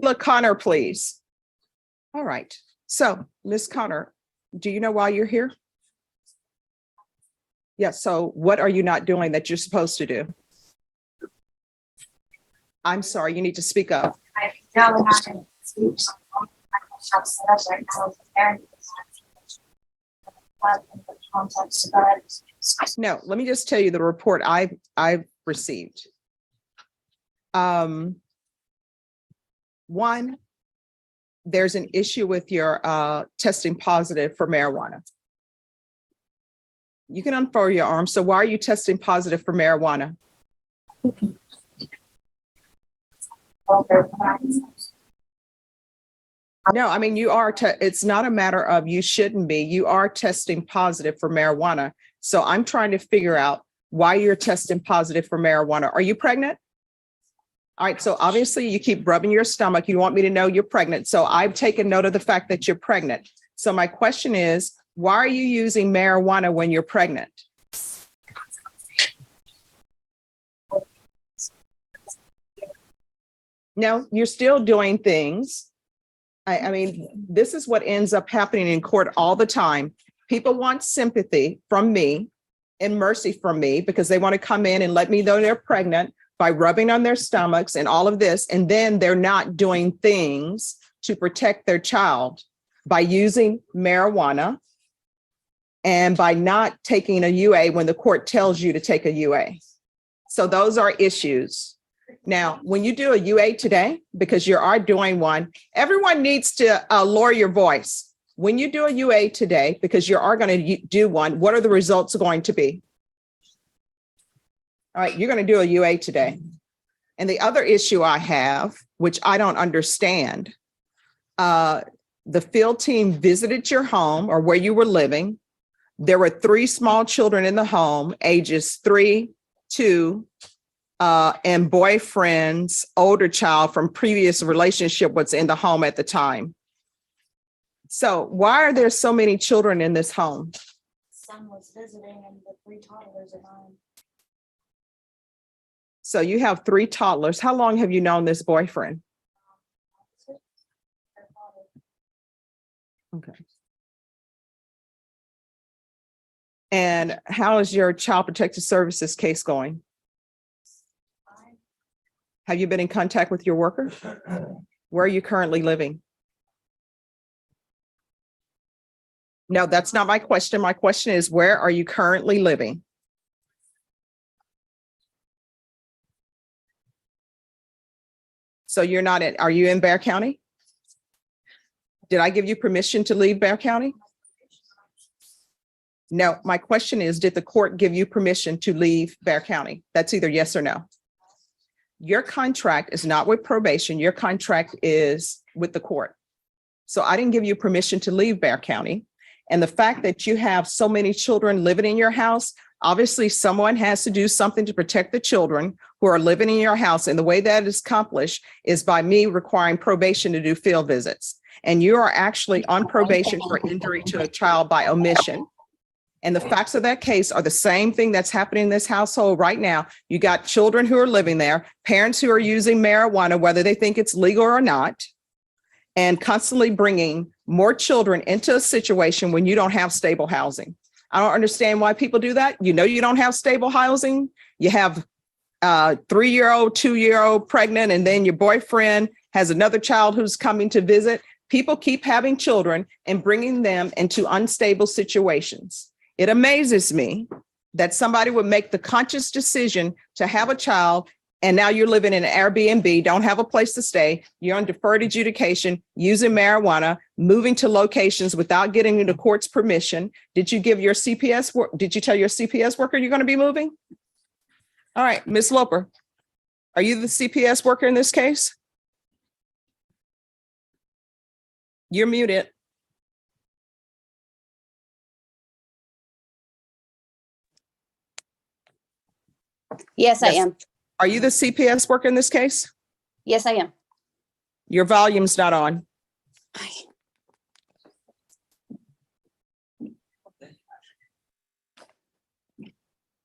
Look, Connor, please. All right. So, Miss Connor, do you know why you're here? Yes. So what are you not doing that you're supposed to do? I'm sorry, you need to speak up. I know not to speak. Have set up right now with the parent. Context, but No, let me just tell you the report I've received. One, there's an issue with your testing positive for marijuana. You can unfurl your arm. So why are you testing positive for marijuana? No, I mean, you are, it's not a matter of you shouldn't be, you are testing positive for marijuana. So I'm trying to figure out why you're testing positive for marijuana. Are you pregnant? All right, so obviously you keep rubbing your stomach. You want me to know you're pregnant. So I've taken note of the fact that you're pregnant. So my question is, why are you using marijuana when you're pregnant? No, you're still doing things. I mean, this is what ends up happening in court all the time. People want sympathy from me and mercy from me because they want to come in and let me know they're pregnant by rubbing on their stomachs and all of this. And then they're not doing things to protect their child by using marijuana and by not taking a UA when the court tells you to take a UA. So those are issues. Now, when you do a UA today, because you are doing one, everyone needs to lower your voice. When you do a UA today, because you are going to do one, what are the results going to be? All right, you're going to do a UA today. And the other issue I have, which I don't understand, the field team visited your home or where you were living. There were 3 small children in the home, ages 3, 2, and boyfriend's older child from previous relationship was in the home at the time. So why are there so many children in this home? son was visiting and the 3 toddlers at home. So you have 3 toddlers. How long have you known this boyfriend? Okay. And how is your Child Protective Services case going? Have you been in contact with your worker? Where are you currently living? No, that's not my question. My question is, where are you currently living? So you're not in, are you in Bexar County? Did I give you permission to leave Bexar County? No, my question is, did the court give you permission to leave Bexar County? That's either yes or no. Your contract is not with probation. Your contract is with the court. So I didn't give you permission to leave Bexar County. And the fact that you have so many children living in your house, obviously someone has to do something to protect the children who are living in your house. And the way that is accomplished is by me requiring probation to do field visits. And you are actually on probation for injury to a child by omission. And the facts of that case are the same thing that's happening in this household right now. You got children who are living there, parents who are using marijuana, whether they think it's legal or not, and constantly bringing more children into a situation when you don't have stable housing. I don't understand why people do that. You know, you don't have stable housing. You have a 3-year-old, 2-year-old pregnant, and then your boyfriend has another child who's coming to visit. People keep having children and bringing them into unstable situations. It amazes me that somebody would make the conscious decision to have a child, and now you're living in an Airbnb, don't have a place to stay, you're on deferred adjudication, using marijuana, moving to locations without getting the court's permission. Did you give your CPS work? Did you tell your CPS worker you're going to be moving? All right, Ms. Loper, are you the CPS worker in this case? You're muted. Yes, I am. Are you the CPS worker in this case? Yes, I am. Your volume's not on.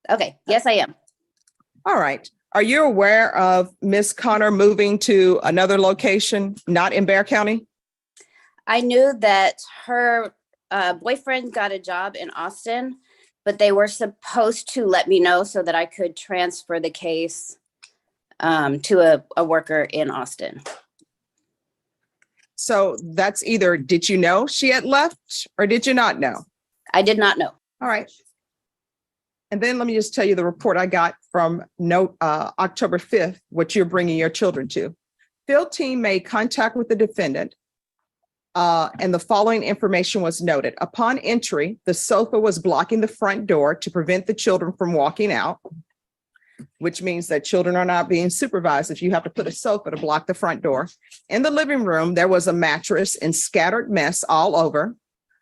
Okay. Yes, I am. All right. Are you aware of Ms. Connor moving to another location, not in Bear County? I knew that her boyfriend got a job in Austin, but they were supposed to let me know so that I could transfer the case to a worker in Austin. So that's either, did you know she had left or did you not know? I did not know. All right. And then let me just tell you the report I got from October 5th, what you're bringing your children to. Field team made contact with the defendant, and the following information was noted. Upon entry, the sofa was blocking the front door to prevent the children from walking out, which means that children are not being supervised if you have to put a sofa to block the front door. In the living room, there was a mattress and scattered mess all over.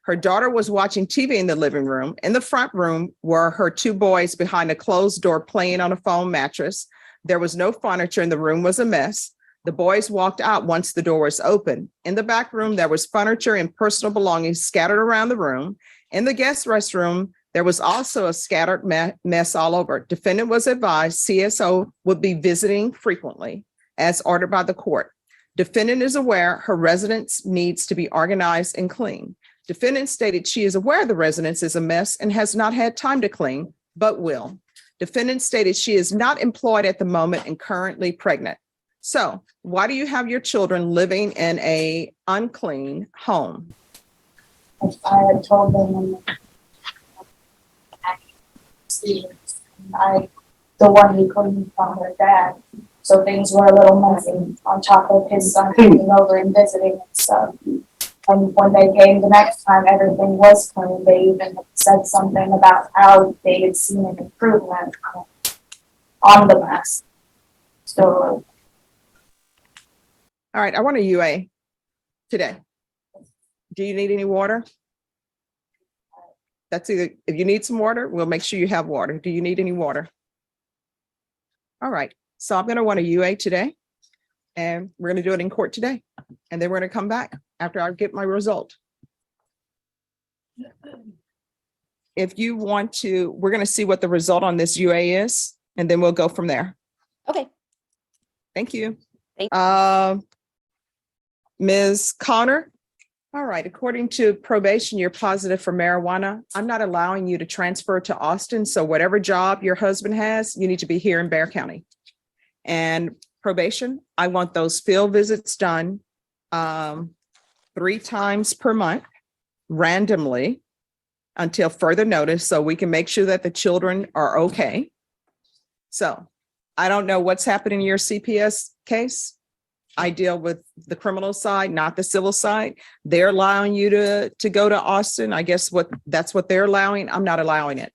Her daughter was watching TV in the living room. In the front room were her two boys behind a closed door playing on a foam mattress. There was no furniture and the room was a mess. The boys walked out once the door was open. In the back room, there was furniture and personal belongings scattered around the room. In the guest restroom, there was also a scattered mess all over. Defendant was advised CSO would be visiting frequently as ordered by the court. Defendant is aware her residence needs to be organized and clean. Defendant stated she is aware the residence is a mess and has not had time to clean, but will. Defendant stated she is not employed at the moment and currently pregnant. So why do you have your children living in a unclean home? I had told them the one who couldn't from her dad. So things were a little messy on top of his son coming over and visiting and stuff. And when they came the next time, everything was clean. They even said something about how they had seen an improvement on the mess. So. All right, I want a UA today. Do you need any water? That's either, if you need some water, we'll make sure you have water. Do you need any water? All right, so I'm gonna want a UA today and we're gonna do it in court today. And then we're gonna come back after I get my result. If you want to, we're gonna see what the result on this UA is, and then we'll go from there. Okay. Thank you. Thank Ms. Connor. All right, according to probation, you're positive for marijuana. I'm not allowing you to transfer to Austin. So whatever job your husband has, you need to be here in Bear County. And probation, I want those field visits done 3 times per month randomly until further notice so we can make sure that the children are okay. So I don't know what's happening in your CPS case. I deal with the criminal side, not the civil side. They're allowing you to go to Austin. I guess that's what they're allowing. I'm not allowing it.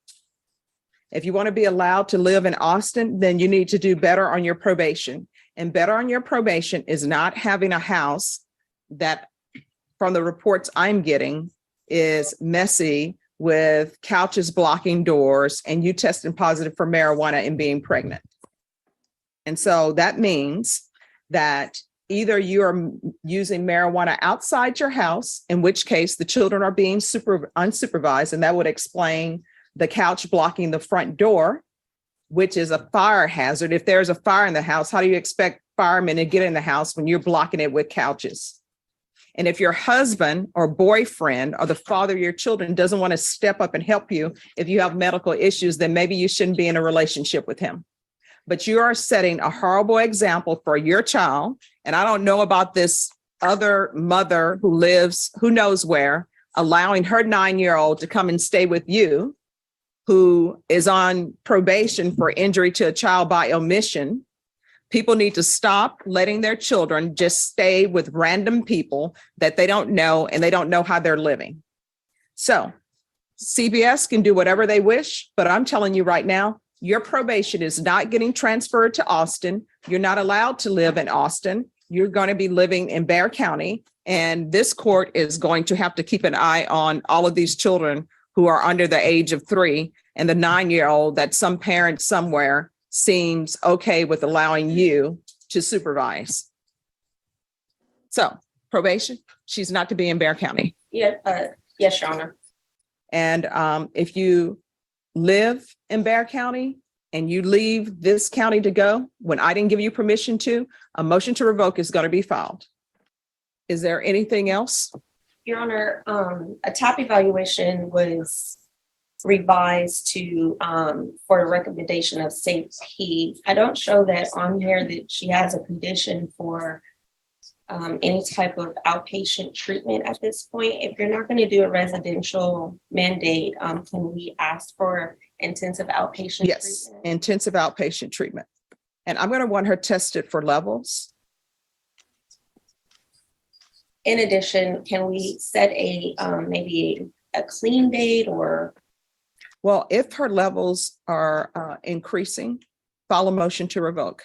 If you want to be allowed to live in Austin, then you need to do better on your probation. And better on your probation is not having a house that, from the reports I'm getting, is messy with couches blocking doors and you testing positive for marijuana and being pregnant. And so that means that either you are using marijuana outside your house, in which case the children are being unsupervised, and that would explain the couch blocking the front door, which is a fire hazard. If there's a fire in the house, how do you expect firemen to get in the house when you're blocking it with couches? And if your husband or boyfriend or the father of your children doesn't want to step up and help you if you have medical issues, then maybe you shouldn't be in a relationship with him. But you are setting a horrible example for your child. And I don't know about this other mother who lives, who knows where, allowing her 9-year-old to come and stay with you, who is on probation for injury to a child by omission. People need to stop letting their children just stay with random people that they don't know and they don't know how they're living. So CPS can do whatever they wish, but I'm telling you right now, your probation is not getting transferred to Austin. You're not allowed to live in Austin. You're going to be living in Bear County. And this court is going to have to keep an eye on all of these children who are under the age of 3 and the 9-year-old that some parent somewhere seems okay with allowing you to supervise. So probation, she's not to be in Bear County. Yeah, yes, Your Honor. And if you live in Bear County, and you leave this county to go when I didn't give you permission to, a motion to revoke is going to be filed. Is there anything else? Your Honor, a TAP evaluation was revised to, for a recommendation of safety. I don't show that on here that she has a condition for any type of outpatient treatment at this point. If you're not going to do a residential mandate, can we ask for intensive outpatient Yes, treatment? intensive outpatient treatment. And I'm going to want her tested for levels. In addition, can we set a maybe a clean date or? Well, if her levels are increasing, file a motion to revoke.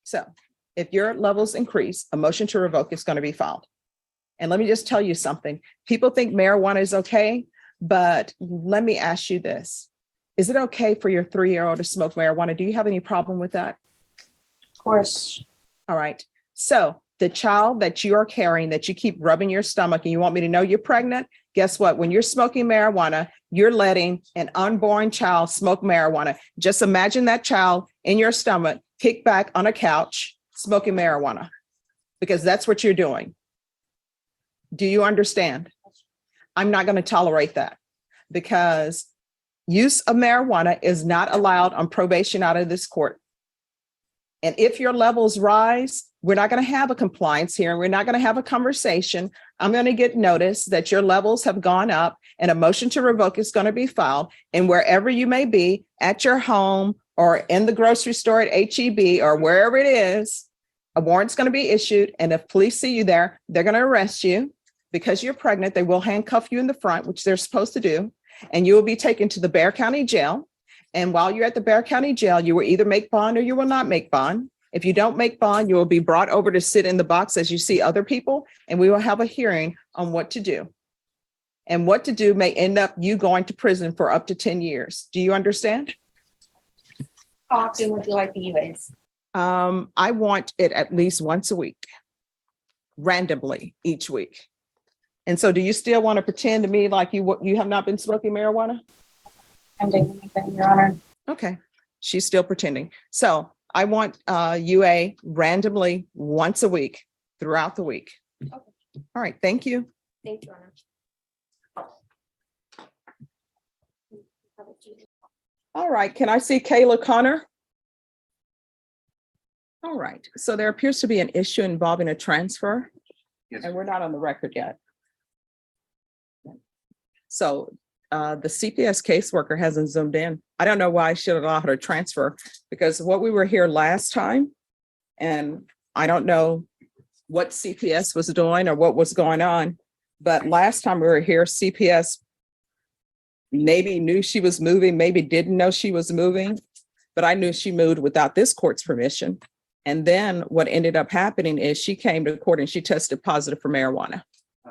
So if your levels increase, a motion to revoke is going to be filed. And let me just tell you something. People think marijuana is okay, but let me ask you this. Is it okay for your 3-year-old to smoke marijuana? Do you have any problem with that? Of course, All right. So the child that you are carrying, that you keep rubbing your stomach and you want me to know you're pregnant, guess what? When you're smoking marijuana, you're letting an unborn child smoke marijuana. Just imagine that child in your stomach, kicked back on a couch, smoking marijuana, because that's what you're doing. Do you understand? I'm not going to tolerate that, because use of marijuana is not allowed on probation out of this court. And if your levels rise, we're not going to have a compliance hearing. We're not going to have a conversation. I'm going to get notice that your levels have gone up and a motion to revoke is going to be filed. And wherever you may be, at your home or in the grocery store at HEB or wherever it is, a warrant's going to be issued. And if police see you there, they're going to arrest you because you're pregnant. They will handcuff you in the front, which they're supposed to do. And you will be taken to the Bexar County Jail. And while you're at the Bexar County Jail, you will either make bond or you will not make bond. If you don't make bond, you will be brought over to sit in the box as you see other people, and we will have a hearing on what to do. And what to do may end up you going to prison for up to 10 years. Do you understand? How often would you like the UAs? I want it at least once a week, randomly each week. And so do you still want to pretend to me like you have not been smoking marijuana? I'm doing anything, Your Honor. Okay, she's still pretending. So I want UA randomly once a week throughout the week. Okay. All right, thank you. Thank you, Your Honor. All right, can I see Kayla Connor? All right, so there appears to be an issue involving a transfer. Yes. And we're not on the record yet. So the CPS caseworker hasn't zoomed in. I don't know why I should allow her to transfer, because what we were here last time, and I don't know what CPS was doing or what was going on, but last time we were here, CPS maybe knew she was moving, maybe didn't know she was moving, but I knew she moved without this court's permission. And then what ended up happening is she came to court and she tested positive for marijuana.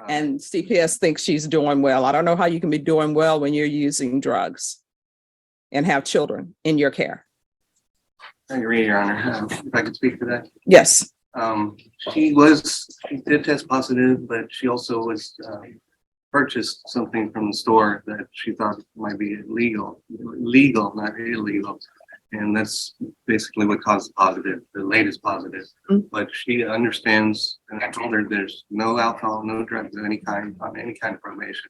And CPS thinks she's doing well. I don't know how you can be doing well when you're using drugs and have children in your care. I agree, Your Honor. If I could speak to that. Yes. She did test positive, but she also was purchased something from the store that she thought might be legal, not illegal. And that's basically what caused the latest positive. Mm. But she understands, and I told her there's no alcohol, no drugs of any kind on any kind of probation.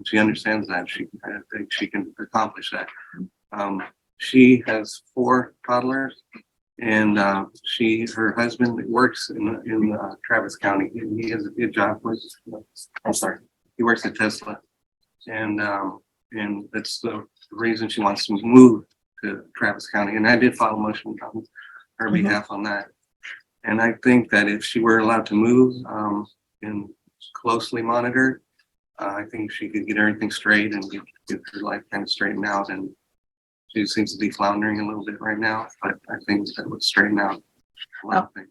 She understands that. I think she can accomplish that. She has 4 toddlers, and her husband works in Travis County. He has a good job. He works at Tesla, and that's the reason she wants to move to Travis County. And I did file a motion on her behalf on that. And I think that if she were allowed to move and closely monitored, I think she could get everything straight and get her life kind of straightened out. And she seems to be floundering a little bit right now, but I think that would straighten out a lot of things.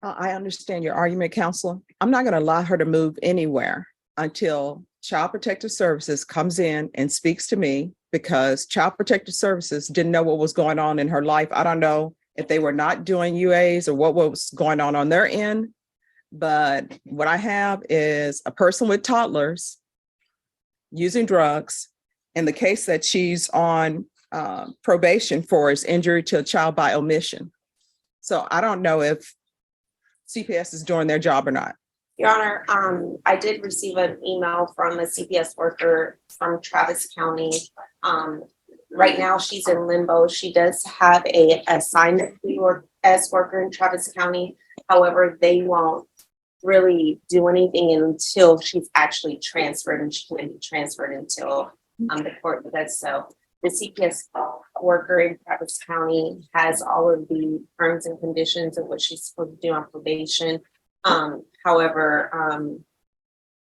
I understand your argument, counselor. I'm not going to allow her to move anywhere until Child Protective Services comes in and speaks to me, because Child Protective Services didn't know what was going on in her life. I don't know if they were not doing UAs or what was going on their end. But what I have is a person with toddlers using drugs. In the case that she's on probation for is injury to a child by omission. So I don't know if CPS is doing their job or not. Your Honor, I did receive an email from a CPS worker from Travis County. Right now she's in limbo. She does have a assigned CPS worker in Travis County. However, they won't really do anything until she's actually transferred, and she can't be transferred until the court does so. The CPS worker in Travis County has all of the terms and conditions of what she's supposed to do on probation. However,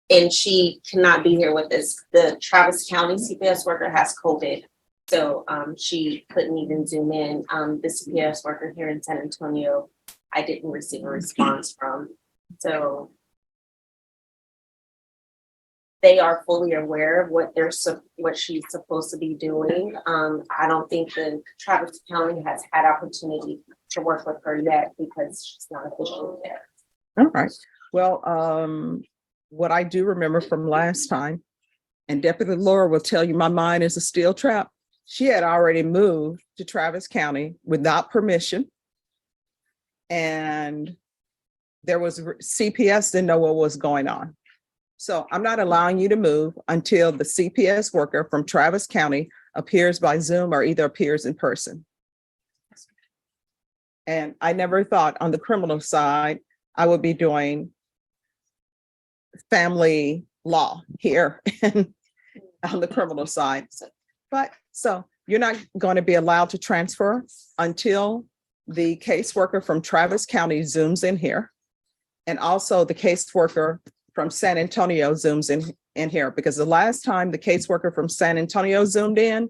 and she cannot be here with us. The Travis County CPS worker has COVID, so she couldn't even Zoom in. The CPS worker here in San Antonio, I didn't receive a response from. So they are fully aware of what she's supposed to be doing. I don't think the Travis County has had opportunity to work with her yet because she's not officially there. All right. Well, what I do remember from last time, and Deputy Laura will tell you my mind is a steel trap. She had already moved to Travis County without permission. And there was CPS didn't know what was going on. So I'm not allowing you to move until the CPS worker from Travis County appears by Zoom or either appears in person. And I never thought on the criminal side, I would be doing family law here and on the criminal side. But so you're not going to be allowed to transfer until the caseworker from Travis County Zooms in here. And also the caseworker from San Antonio Zooms in here, because the last time the caseworker from San Antonio Zoomed in,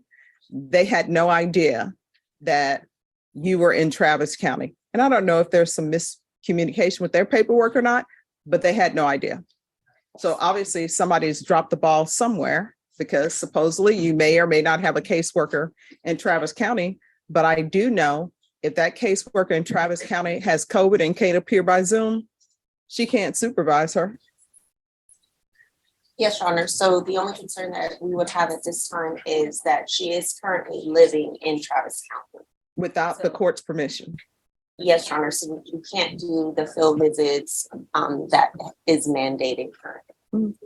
they had no idea that you were in Travis County. And I don't know if there's some miscommunication with their paperwork or not, but they had no idea. So obviously somebody's dropped the ball somewhere, because supposedly you may or may not have a caseworker in Travis County. But I do know if that caseworker in Travis County has COVID and can't appear by Zoom, she can't supervise her. Yes, Your Honor. So the only concern that we would have at this time is that she is currently living in Travis County Without the court's permission. Yes, Your Honor. So you can't do the field visits that is mandated currently.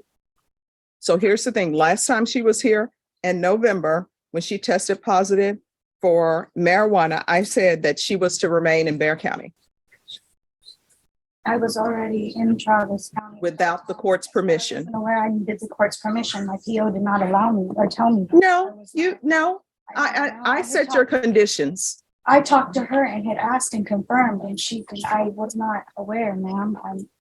So here's the thing. Last time she was here in November, when she tested positive for marijuana, I said that she was to remain in Bexar County I was already in Travis County. without the court's permission. Where I needed the court's permission, my PO did not allow me or tell me. No, I set your conditions. I talked to her and had asked and confirmed, and I was not aware, ma'am.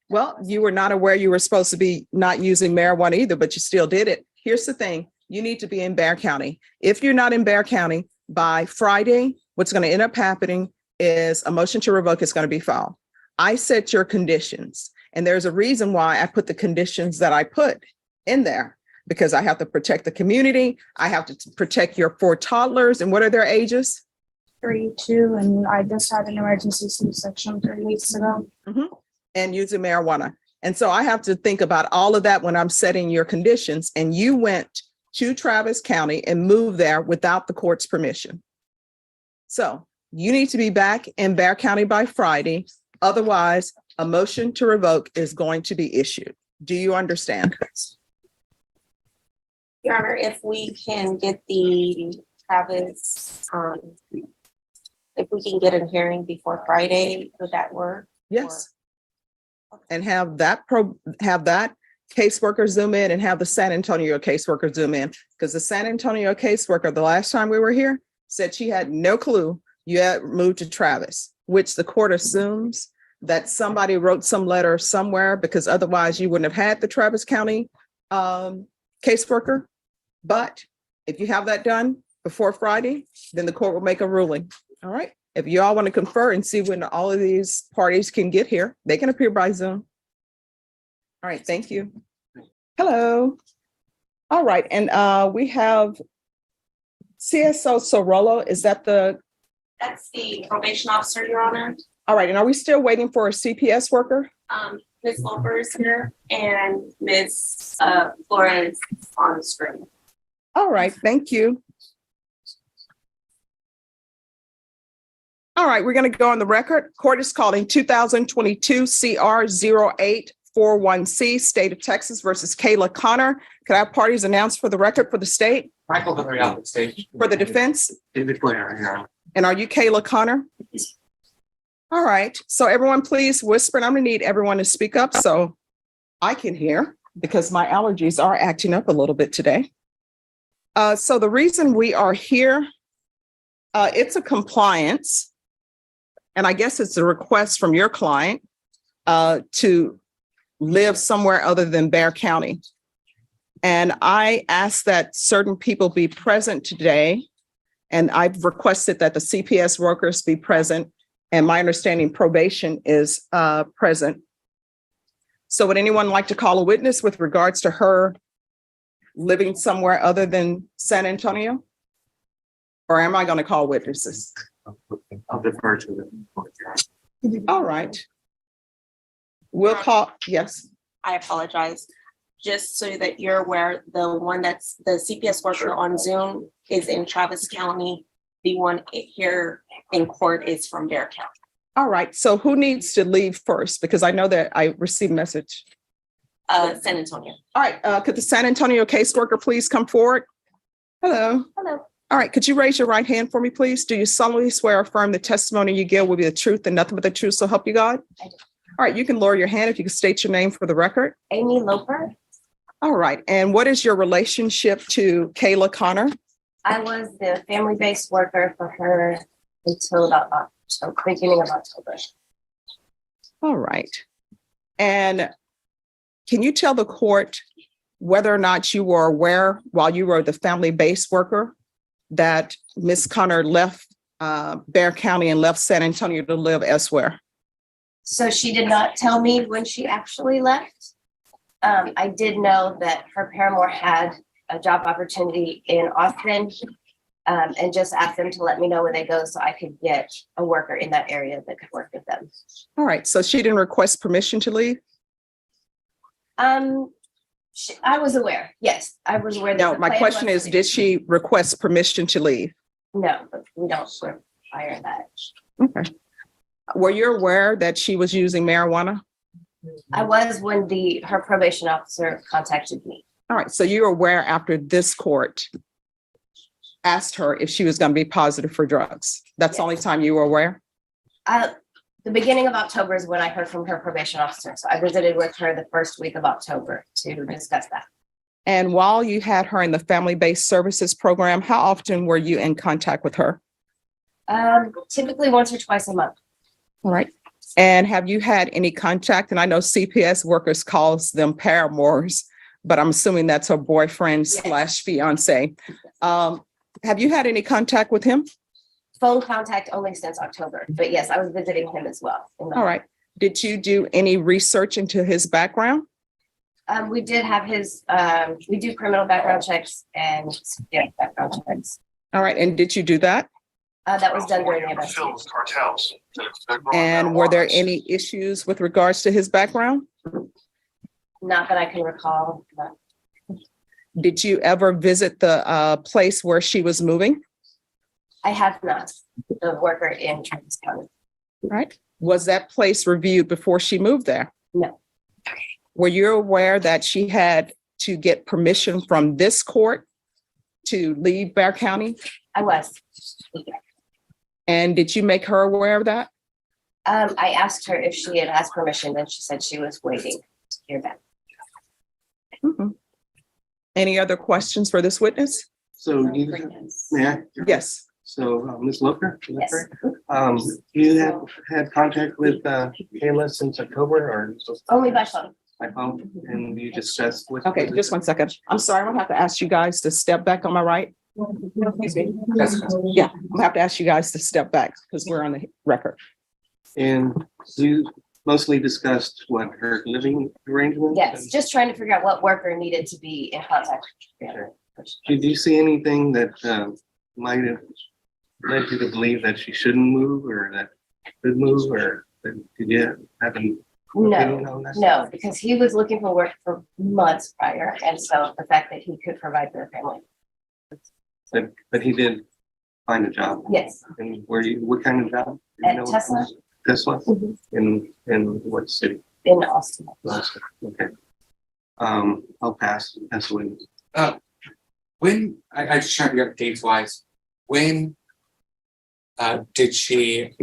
Well, you were not aware you were supposed to be not using marijuana either, but you still did it. Here's the thing. You need to be in Bexar County. If you're not in Bexar County by Friday, what's going to end up happening is a motion to revoke is going to be filed. I set your conditions, and there's a reason why I put the conditions that I put in there, because I have to protect the community. I have to protect your 4 toddlers. And what are their ages? 3, 2, and I just had an emergency C-section 3 weeks ago. And using marijuana. And so I have to think about all of that when I'm setting your conditions. And you went to Travis County and moved there without the court's permission. So you need to be back in Bexar County by Friday. Otherwise, a motion to revoke is going to be issued. Do you understand? Your Honor, if we can get the Travis, if we can get a hearing before Friday, would that work? Yes. And have that caseworker zoom in and have the San Antonio caseworker zoom in, because the San Antonio caseworker, the last time we were here, said she had no clue you had moved to Travis, which the court assumes that somebody wrote some letter somewhere, because otherwise you wouldn't have had the Travis County caseworker. But if you have that done before Friday, then the court will make a ruling. All right. If you all want to confer and see when all of these parties can get here, they can appear by Zoom. All right. Thank you. Hello. All right. And we have CSO Sorolo. Is that That's the probation officer, Your Honor. All right. And are we still waiting for a CPS worker? Ms. Loper is here and Ms. Flores on the screen. All right. Thank you. All right, we're going to go on the record. Court is calling 2022 CR 0841C, State of Texas versus Kayla Connor. Could I have parties announced for the record for the state, Michael Henry out the stage. for the defense? David Blair here. And are you Kayla Connor? All right, so everyone please whisper, and I'm gonna need everyone to speak up so I can hear because my allergies are acting up a little bit today. So the reason we are here, it's a compliance, and I guess it's a request from your client to live somewhere other than Bexar County. And I asked that certain people be present today, and I've requested that the CPS workers be present, and my understanding probation is present. So would anyone like to call a witness with regards to her living somewhere other than San Antonio? Or am I going to call witnesses? I'll defer to them. All right. We'll call, yes. I apologize. Just so that you're aware, the one that's the CPS worker on Zoom is in Travis County. The one here in court is from Bexar County. All right. So who needs to leave first? Because I know that I received a message. San Antonio. All right. Could the San Antonio caseworker please come forward? Hello. Hello. All right. Could you raise your right hand for me, please? Do you solemnly swear or affirm the testimony you give will be the truth and nothing but the truth, so help you God? I do. All right. You can lower your hand if you can state your name for the record. Amy Loper. All right. And what is your relationship to Kayla Connor? I was the family-based worker for her until about October, beginning of October. All right. And can you tell the court whether or not you were aware while you were the family-based worker that Ms. Connor left Bexar County and left San Antonio to live elsewhere? So she did not tell me when she actually left. I did know that her paramour had a job opportunity in Austin, and just asked them to let me know where they go so I could get a worker in that area that could work with them. All right. So she didn't request permission to leave? I was aware. Yes, I was aware. that No, the my plan question was is, did she request permission to leave? No, but we don't require that. Okay. Were you aware that she was using marijuana? I was when her probation officer contacted me. All right. So you were aware after this court asked her if she was going to be positive for drugs. That's the only time you were aware? The beginning of October is when I heard from her probation officer. So I visited with her the first week of October to discuss that. And while you had her in the family-based services program, how often were you in contact with her? Typically once or twice a month. All right. And have you had any contact? And I know CPS workers calls them paramours, but I'm assuming that's her boyfriend / fiance. Have you had any contact with him? Phone contact only since October, but yes, I was visiting him as well. All right. Did you do any research into his background? We did have we do criminal background checks and background checks. All right. And did you do that? That was done during the investigation. Cartels. And were there any issues with regards to his background? Not that I can recall. But Did you ever visit the place where she was moving? I have not. The worker in Travis County. Right. Was that place reviewed before she moved there? No. Were you aware that she had to get permission from this court to leave Bexar County? I was. And did you make her aware of that? I asked her if she had asked permission, and she said she was waiting to hear back. Mhm. Any other questions for this witness? So you, may I? Yes. So Ms. Loper? is that Yes. correct? You have had contact with Kayla since October or? Only by phone. By phone, and you discussed with. Okay, just 1 second. I'm sorry, I'm gonna have to ask you guys to step back on my right. Excuse me. Yeah, I'm gonna have to ask you guys to step back because we're on the record. And you mostly discussed what, her living arrangements? Yes, just trying to figure out what worker needed to be in contact with her. Did you see anything that might have led you to believe that she shouldn't move or that could move, or did you have an opinion on that? No, because he was looking for work for months prior, and so the fact that he could provide for the family. But he did find a job. Yes, And what kind of job? At No, Tesla? Tesla, Mhm. in what city? In Austin. Okay. I'll pass, that's when, When, I just trying to figure out dates wise, when did she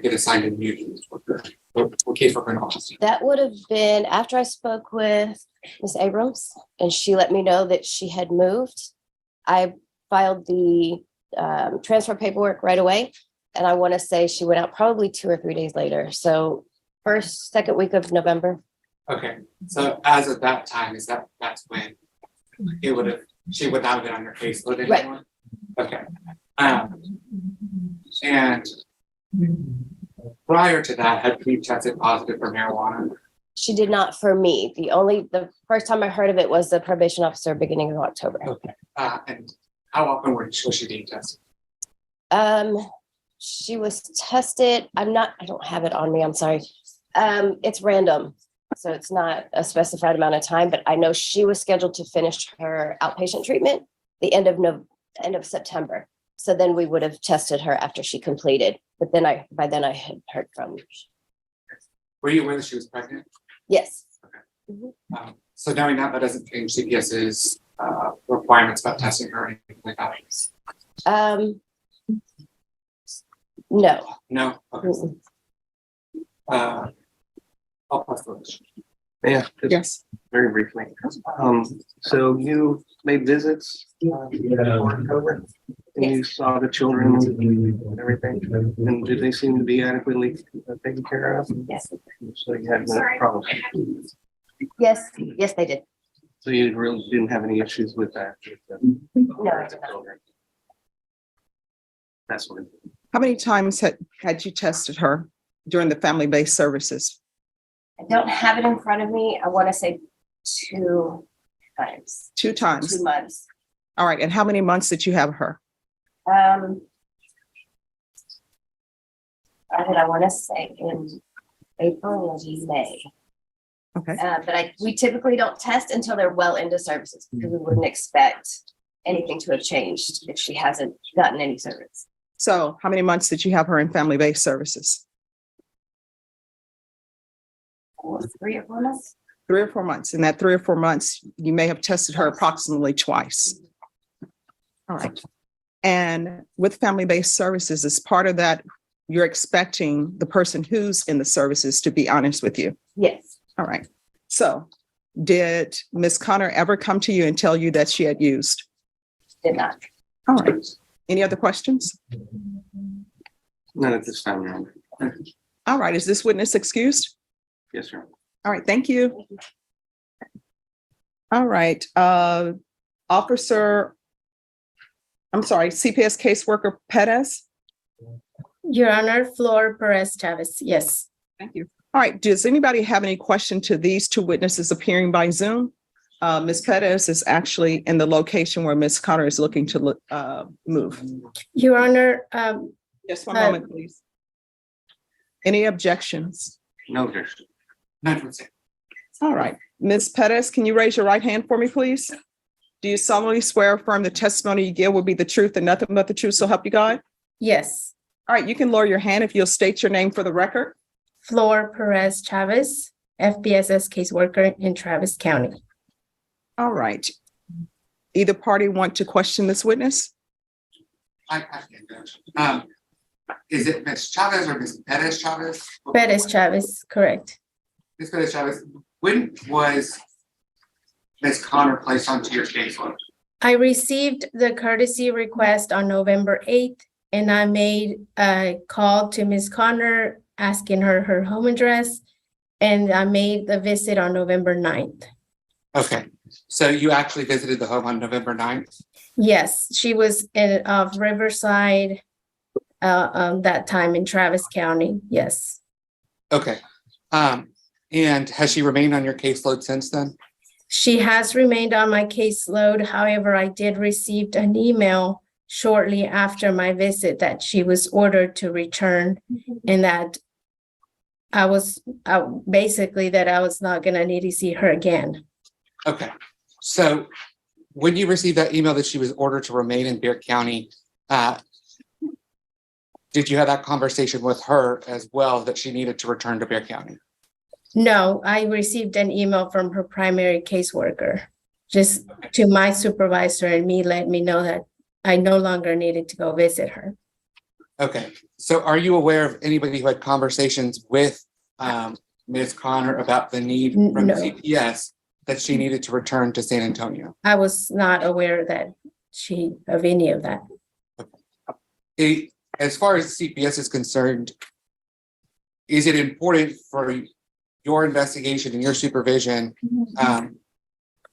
get assigned a new caseworker? What caseworker in Austin? That would have been after I spoke with Ms. Abrams and she let me know that she had moved. I filed the transfer paperwork right away. And I want to say she went out probably 2 or 3 days later. So second week of November. Okay, so as of that time, that's when it would have, she would not have been on your caseload Right. anymore? Okay. And prior to that, had you tested positive for marijuana? She did not for me. The first time I heard of it was the probation officer beginning of October. Okay. And how often was she being tested? She was tested. I don't have it on me. I'm sorry. It's random. So it's not a specified amount of time, but I know she was scheduled to finish her outpatient treatment the end of September. So then we would have tested her after she completed. But then by then I had heard from. Were you aware that she was pregnant? Yes. So knowing that doesn't change CPS's requirements about testing her or anything like that? No. No? Okay. Mm-mm. I'll pass the question. yeah, just Yes. very briefly. So you made visits before October? And you saw the children and everything? And did they seem to be adequately taken care of? Yes. So you had no problem? Yes. Yes, they did. So you really didn't have any issues with that? No, I did not. That's what. How many times had you tested her during the family-based services? I don't have it in front of me. I want to say 2 times, 2 times. 2 months. All right. And how many months did you have her? I want to say in April or May. Okay. But we typically don't test until they're well into services because we wouldn't expect anything to have changed if she hasn't gotten any service. So how many months did you have her in family-based services? 3 or 4 months. 3 or 4 months. In that 3 or 4 months, you may have tested her approximately twice. All right. And with family-based services, as part of that, you're expecting the person who's in the services to be honest with you. Yes. All right. So did Ms. Connor ever come to you and tell you that she had used? Did not. All right. Any other questions? None at this time, Your Honor. All right. Is this witness excused? Yes, sir. All right. Thank you. All right. CPS caseworker Perez. Your Honor, Flor Perez Chavez, yes. Thank you. All right. Does anybody have any question to these 2 witnesses appearing by Zoom? Ms. Perez is actually in the location where Ms. Connor is looking to move. Your Honor, Just one moment, please. Any objections? No objection. None from Sam. All right. Ms. Perez, can you raise your right hand for me, please? Do you solemnly swear or affirm the testimony you give will be the truth and nothing but the truth, so help you God? yes. All right. You can lower your hand if you'll state your name for the record. Flor Perez Chavez, FBSS caseworker in Travis County. All right. Either party want to question this witness? I can't. Is it Ms. Chavez or Ms. Perez Chavez? Perez Chavez, correct. Ms. Perez Chavez, when was Ms. Connor placed onto your caseload? I received the courtesy request on November 8th, and I made a call to Ms. Connor asking her home address, and I made the visit on November 9th. Okay, so you actually visited the home on November 9th? Yes, she was in Riverside that time in Travis County, yes. Okay. And has she remained on your caseload since then? She has remained on my caseload. However, I did receive an email shortly after my visit that she was ordered to return and that I was basically that I was not going to need to see her again. Okay, so when you received that email that she was ordered to remain in Beard County, did you have that conversation with her as well, that she needed to return to Bear County? No, I received an email from her primary caseworker, just to my supervisor, and me let me know that I no longer needed to go visit her. Okay, so are you aware of anybody who had conversations with Ms. Connor about the need from No. CPS that she needed to return to San Antonio? I was not aware that of any of that. As far as CPS is concerned, is it important for your investigation and your supervision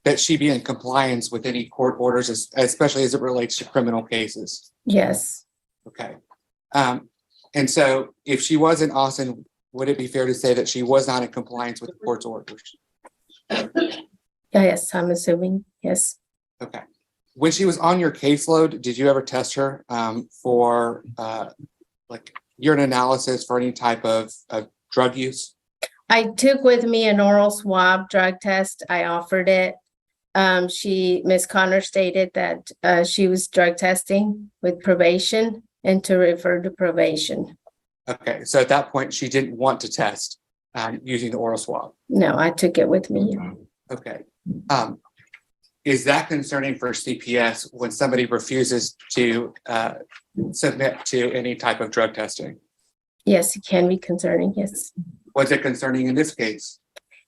that she be in compliance with any court orders, especially as it relates to criminal cases? Yes, Okay. And so if she was in Austin, would it be fair to say that she was not in compliance with the court's orders? yes, I'm assuming, yes. Okay. When she was on your caseload, did you ever test her for like urine analysis for any type of drug use? I took with me an oral swab drug test. I offered it. Ms. Connor stated that she was drug testing with probation and to refer to probation. Okay, so at that point, she didn't want to test using the oral swab. No, I took it with me. Okay. Is that concerning for CPS when somebody refuses to submit to any type of drug testing? Yes, it can be concerning, yes. Was it concerning in this case?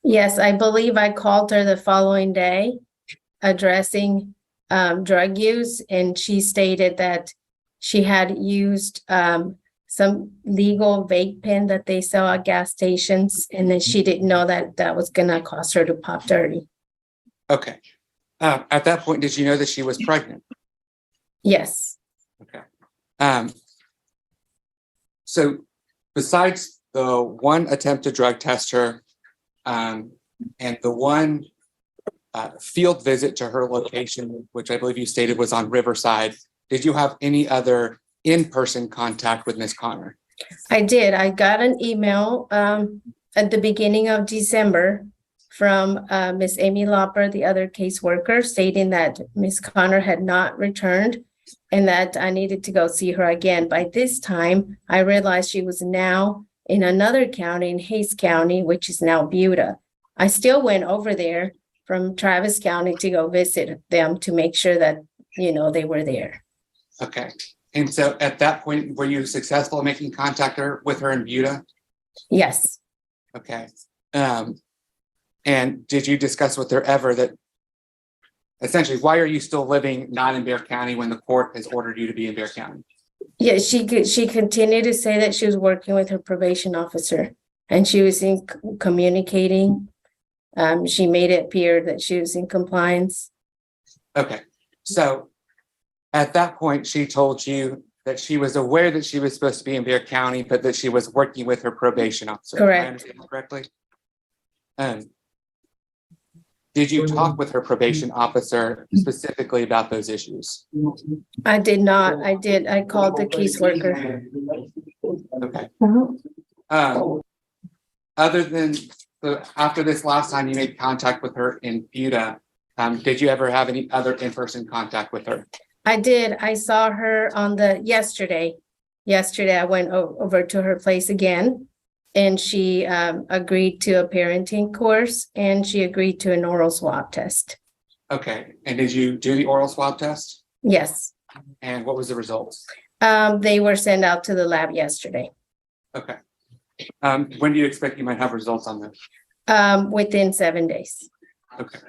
Yes, I believe I called her the following day addressing drug use, and she stated that she had used some legal vape pen that they sell at gas stations, and then she didn't know that that was gonna cause her to pop dirty. Okay. At that point, did you know that she was pregnant? Yes, Okay. So besides the one attempt to drug test her and the one field visit to her location, which I believe you stated was on Riverside, did you have any other in-person contact with Ms. Connor? I did. I got an email at the beginning of December from Miss Amy Lauper, the other caseworker, stating that Miss Connor had not returned and that I needed to go see her again. By this time, I realized she was now in another county, in Hays County, which is now Buda. I still went over there from Travis County to go visit them to make sure that, you know, they were there. Okay. And so at that point, were you successful in making contact with her in Buda? Yes. Okay. And did you discuss with her ever that essentially, why are you still living not in Bear County when the court has ordered you to be in Bear County? Yeah, she continued to say that she was working with her probation officer and she was communicating. She made it appear that she was in compliance. Okay. So at that point, she told you that she was aware that she was supposed to be in Bear County, but that she was working with her probation officer. Correct. Am I understanding that correctly? Did you talk with her probation officer specifically about those issues? I did not. I did. I called the caseworker. Okay. Other than after this last time you made contact with her in Buda, did you ever have any other in-person contact with her? I did. I saw her on yesterday. Yesterday, I went over to her place again. And she agreed to a parenting course and she agreed to an oral swab test. Okay. And did you do the oral swab test? Yes. And what was the results? They were sent out to the lab yesterday. Okay. When do you expect you might have results on those? Within 7 days. Okay.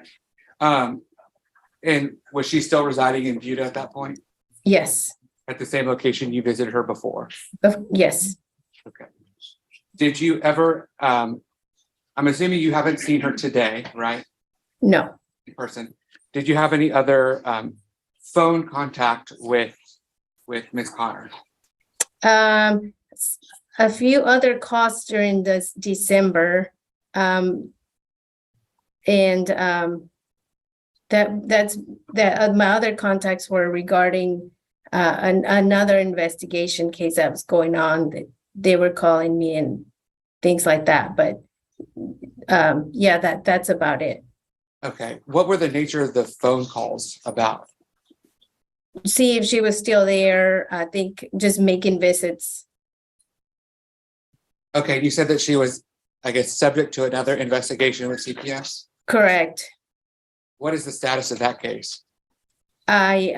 And was she still residing in Buda at that point? Yes. At the same location you visited her before? Yes. Okay. Did you ever, I'm assuming you haven't seen her today, right? No. In person. Did you have any other phone contact with Ms. Connor? A few other calls during this December. My other contacts were regarding another investigation case that was going on that they were calling me and things like that. But yeah, that's about it. Okay. What were the nature of the phone calls about? See if she was still there. I think just making visits Okay, you said that she was, I guess, subject to another investigation with CPS. Correct. What is the status of that case? I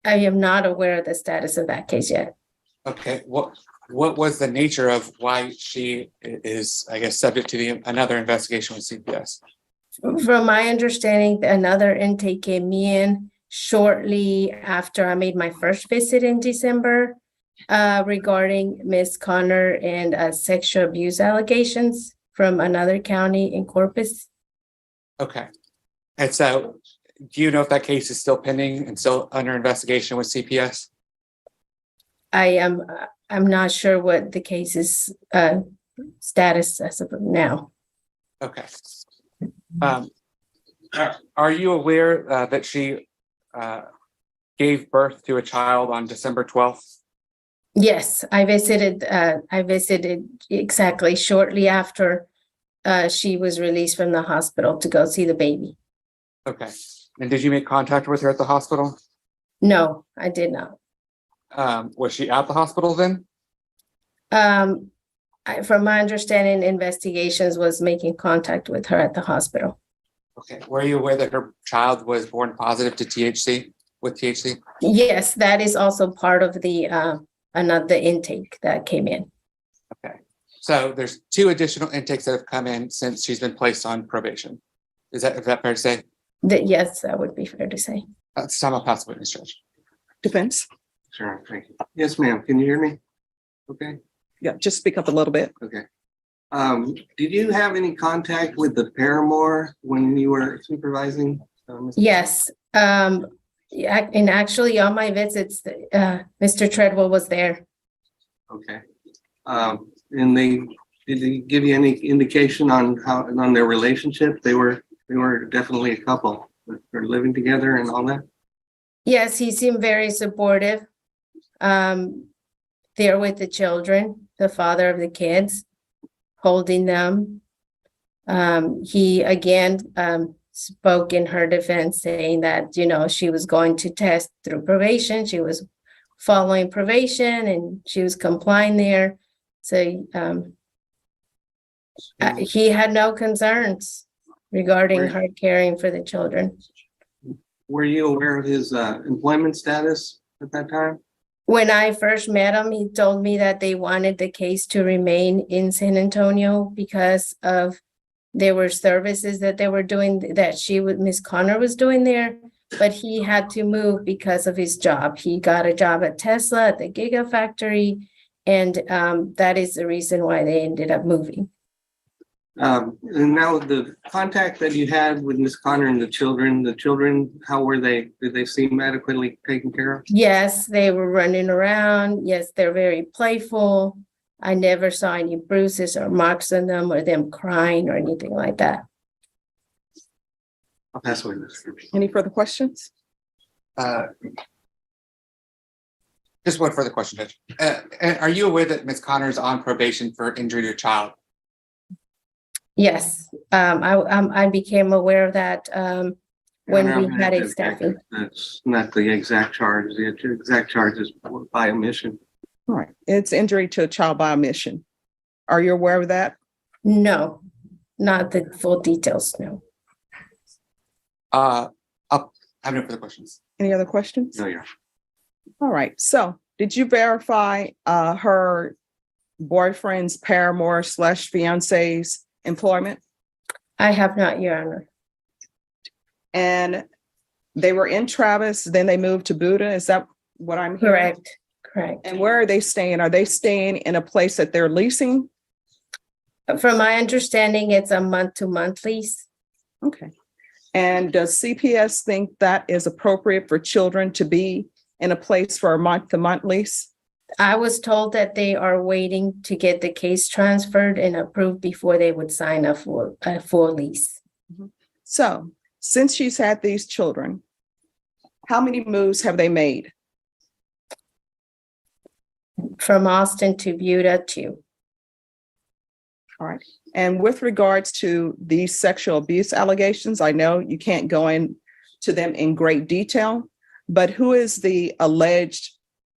am not aware of the status of that case yet. Okay, what was the nature of why she is, I guess, subject to another investigation with CPS? From my understanding, another intake came in shortly after I made my first visit in December regarding Ms. Connor and sexual abuse allegations from another county in Corpus. Okay. And so do you know if that case is still pending and still under investigation with CPS? I'm not sure what the case's status as of now. Okay. Are you aware that she gave birth to a child on December 12th? Yes, I visited exactly shortly after she was released from the hospital to go see the baby. Okay. And did you make contact with her at the hospital? No, I did not. Was she at the hospital then? From my understanding, investigations was making contact with her at the hospital. Okay. Were you aware that her child was born positive to THC with THC? Yes, that is also part of the another intake that came in. Okay. So there's 2 additional intakes that have come in since she's been placed on probation. Is that fair to say? Yes, that would be fair to say. That's time I'll pass the witness, Judge. Defense? Sure, thank you. Yes, ma'am. Can you hear me? Okay, Yeah, just speak up a little bit. okay. Did you have any contact with the paramour when you were supervising? Yes, and actually on my visits, Mr. Treadwell was there. Okay. And did they give you any indication on their relationship? They were definitely a couple. They're living together and all that? Yes, he seemed very supportive. There with the children, the father of the kids, holding them. He again spoke in her defense, saying that, she was going to test through probation. She was following probation and she was complying there. So he had no concerns regarding her caring for the children. Were you aware of his employment status at that time? When I first met him, he told me that they wanted the case to remain in San Antonio because of there were services that they were doing that Ms. Connor was doing there, but he had to move because of his job. He got a job at Tesla at the Gigafactory, and that is the reason why they ended up moving. And now the contact that you had with Ms. Connor and the children, how were they? Did they seem adequately taken care of? Yes, they were running around. Yes, they're very playful. I never saw any bruises or marks on them or them crying or anything like that. I'll pass away this. Any further questions? Just one further question, Judge. And are you aware that Ms. Connor is on probation for injury to a child? Yes, I became aware of that when we had a staffing. That's not the exact charge. The exact charge is by omission. All right. It's injury to a child by omission. Are you aware of that? No, not the full details, no. I have no further questions. Any other questions? No, yeah. All right. So did you verify her boyfriend's paramour / fiance's employment? I have not, Your Honor. And they were in Travis, then they moved to Buda. Is that what I'm hearing? Correct. And where are they staying? Are they staying in a place that they're leasing? From my understanding, it's a month-to-month lease. Okay. And does CPS think that is appropriate for children to be in a place for a month-to-month lease? I was told that they are waiting to get the case transferred and approved before they would sign a full lease. So since she's had these children, how many moves have they made? From Austin to Buda too. All right. And with regards to these sexual abuse allegations, I know you can't go into them in great detail, but who is the alleged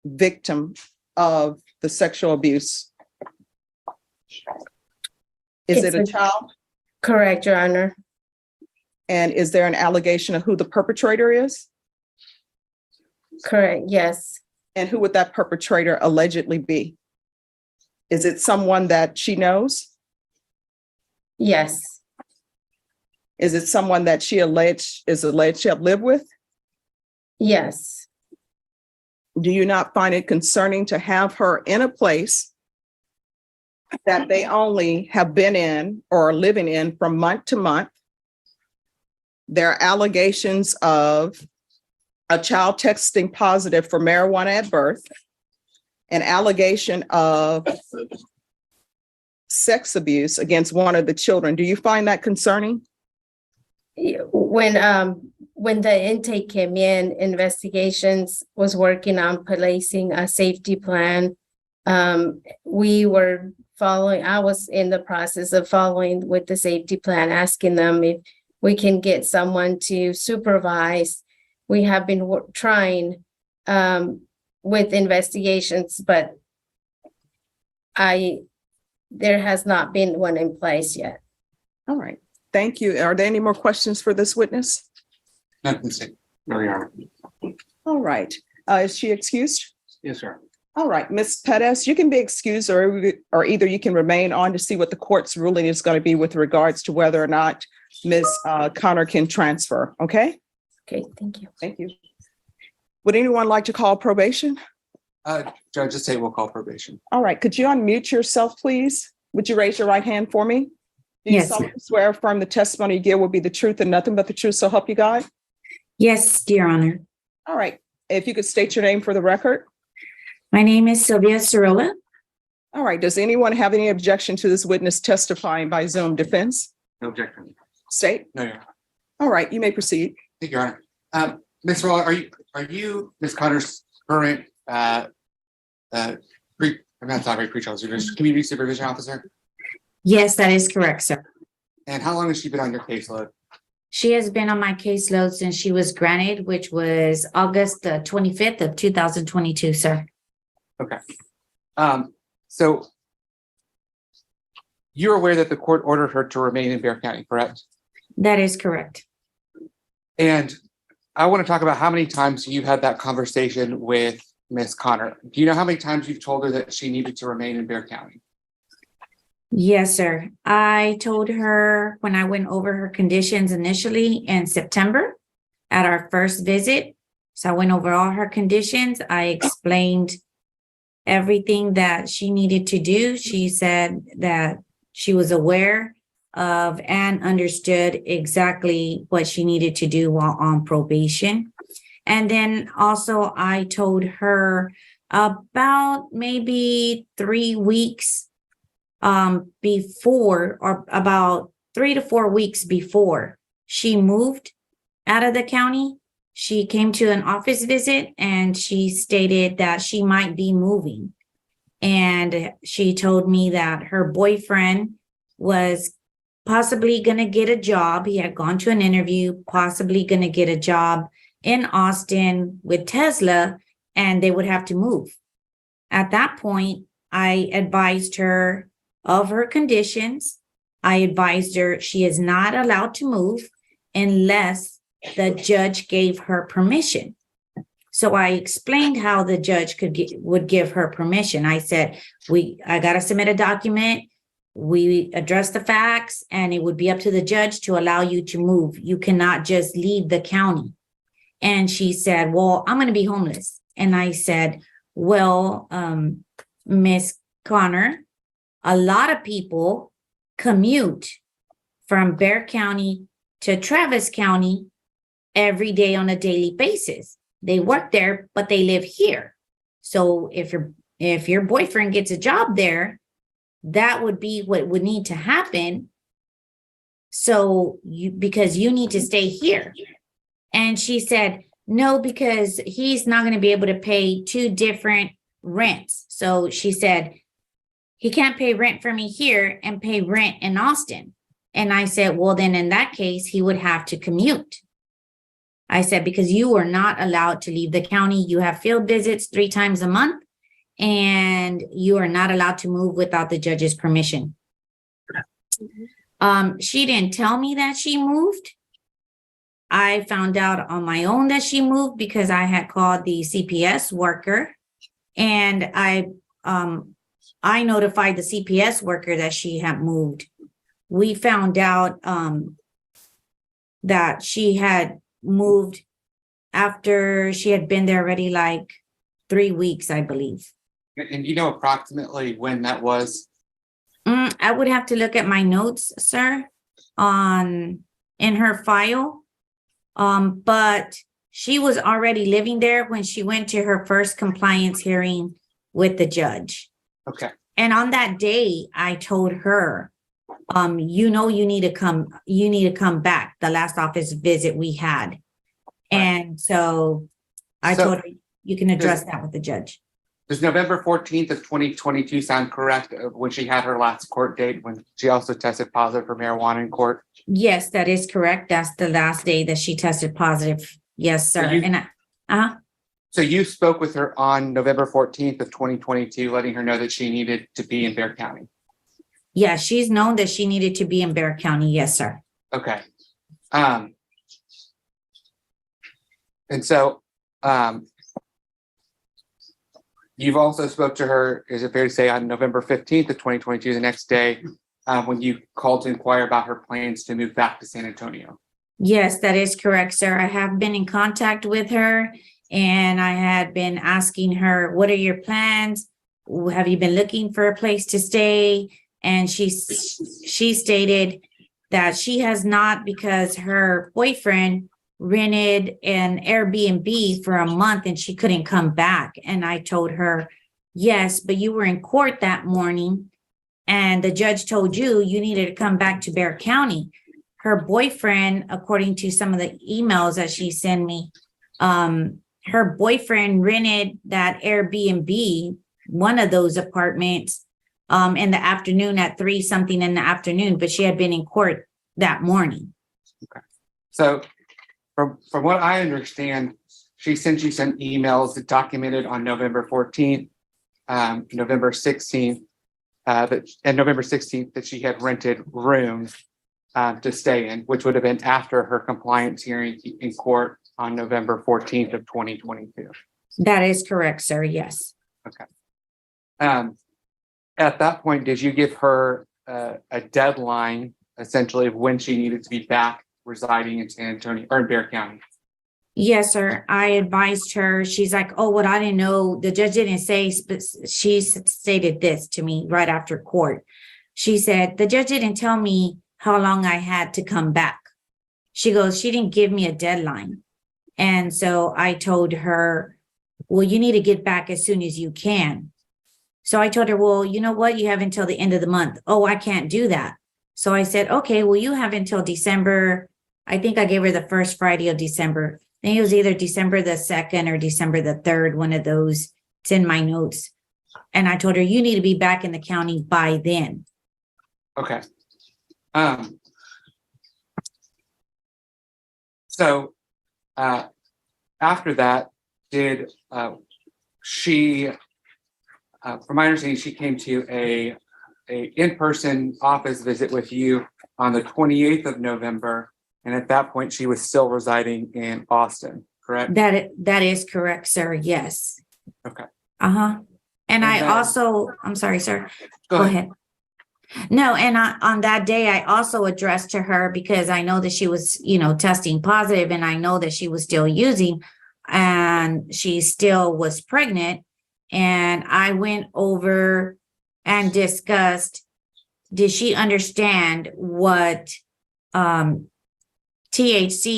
victim of the sexual abuse? Is It's it a a- child? Correct, Your Honor. And is there an allegation of who the perpetrator is? Correct, yes. And who would that perpetrator allegedly be? Is it someone that she knows? Yes, Is it someone that she alleged to have lived with? yes, Do you not find it concerning to have her in a place that they only have been in or are living in from month to month? There are allegations of a child testing positive for marijuana at birth, an allegation of sex abuse against one of the children. Do you find that concerning? When the intake came in, investigations was working on placing a safety plan. We were following, I was in the process of following with the safety plan, asking them if we can get someone to supervise. We have been trying with investigations, but there has not been one in place yet. All right, thank you. Are there any more questions for this witness? Nothing to say. No, Your Honor. All right, is she excused? Yes, sir. All right, Ms. Pettis, you can be excused or either you can remain on to see what the court's ruling is going to be with regards to whether or not Ms. Connor can transfer, okay? Okay, thank you. Thank you. Would anyone like to call probation? Judge, just say we'll call probation. All right, could you unmute yourself, please? Would you raise your right hand for me? Do you Yes, solemnly swear or affirm the testimony you give will be the truth and nothing but the truth, so help you God? Yes, dear Honor. All right, if you could state your name for the record. My name is Sylvia Cirola. All right, does anyone have any objection to this witness testifying by Zoom? Defense? No objection. State? No, Your Honor. All right, you may proceed. Thank you, Your Honor. Ms. Rolla, are you Ms. Connor's current I'm not talking pre-trial, just community supervision officer? Yes, that is correct, sir. And how long has she been on your caseload? She has been on my caseload since she was granted, which was August the 25th of 2022, sir. Okay. So you're aware that the court ordered her to remain in Bear County, correct? That is correct. And I want to talk about how many times you've had that conversation with Ms. Connor. Do you know how many times you've told her that she needed to remain in Bear County? Yes, sir. I told her when I went over her conditions initially in September at our first visit. So I went over all her conditions. I explained everything that she needed to do. She said that she was aware of and understood exactly what she needed to do while on probation. And then also I told her about maybe 3 weeks before, or about 3 to 4 weeks before she moved out of the county, she came to an office visit and she stated that she might be moving. And she told me that her boyfriend was possibly going to get a job. He had gone to an interview, possibly going to get a job in Austin with Tesla, and they would have to move. At that point, I advised her of her conditions. I advised her she is not allowed to move unless the judge gave her permission. So I explained how the judge would give her permission. I said, I got to submit a document. We address the facts, and it would be up to the judge to allow you to move. You cannot just leave the county. And she said, well, I'm going to be homeless. And I said, well, Miss Connor, a lot of people commute from Bear County to Travis County every day on a daily basis. They work there, but they live here. So if your boyfriend gets a job there, that would be what would need to happen. So because you need to stay here. And she said, no, because he's not going to be able to pay 2 different rents. So she said, he can't pay rent for me here and pay rent in Austin. And I said, well, then in that case, he would have to commute. I said, because you are not allowed to leave the county. You have field visits 3 times a month, and you are not allowed to move without the judge's permission. She didn't tell me that she moved. I found out on my own that she moved because I had called the CPS worker, and I notified the CPS worker that she had moved. We found out that she had moved after she had been there already like 3 weeks, I believe. And you know approximately when that was? I would have to look at my notes, sir, in her file. But she was already living there when she went to her first compliance hearing with the judge. Okay. And on that day, I told her, you need to come back, the last office visit we had. Right. And so I told her, you can address that with the judge. Does November 14th of 2022 sound correct when she had her last court date, when she also tested positive for marijuana in court? Yes, that is correct. That's the last day that she tested positive. Yes, sir. So you spoke with her on November 14th of 2022, letting her know that she needed to be in Bexar County. Yeah, she's known that she needed to be in Bexar County. Yes, sir. Okay. And so you've also spoke to her, is it fair to say, on November 15th of 2022, the next day, when you called to inquire about her plans to move back to San Antonio? Yes, that is correct, sir. I have been in contact with her, and I had been asking her, what are your plans? Have you been looking for a place to stay? And she stated that she has not, because her boyfriend rented an Airbnb for a month and she couldn't come back. And I told her, yes, but you were in court that morning and the judge told you needed to come back to Bexar County. Her boyfriend, according to some of the emails that she sent me, her boyfriend rented that Airbnb, one of those apartments, in the afternoon at 3-something in the afternoon, but she had been in court that morning. Okay. So from what I understand, she sent you some emails that documented on November 14th, November 16th, and November 16th that she had rented rooms to stay in, which would have been after her compliance hearing in court on November 14th of 2022. That is correct, sir. Yes. Okay. At that point, did you give her a deadline, essentially, of when she needed to be back residing in San Antonio or in Bexar County? Yes, sir. I advised her. She's like, oh, what I didn't know. The judge didn't say, but she stated this to me right after court. She said, the judge didn't tell me how long I had to come back. She goes, she didn't give me a deadline. And so I told her, well, you need to get back as soon as you can. So I told her, well, you know what? You have until the end of the month. Oh, I can't do that. So I said, okay, well, you have until December. I think I gave her the first Friday of December. I think it was either December the 2nd or December the 3rd, one of those. It's in my notes. And I told her, you need to be back in the county by then. Okay. So after that, did she, from my understanding, she came to a in-person office visit with you on the 28th of November. And at that point, she was still residing in Austin, correct? That is correct, sir. Yes. Okay. Uh-huh. And I then- also, I'm sorry, sir. Go ahead. No, and on that day, I also addressed to her because I know that she was, testing positive, and I know that she was still using, and she still was pregnant. And I went over and discussed, did she understand what THC,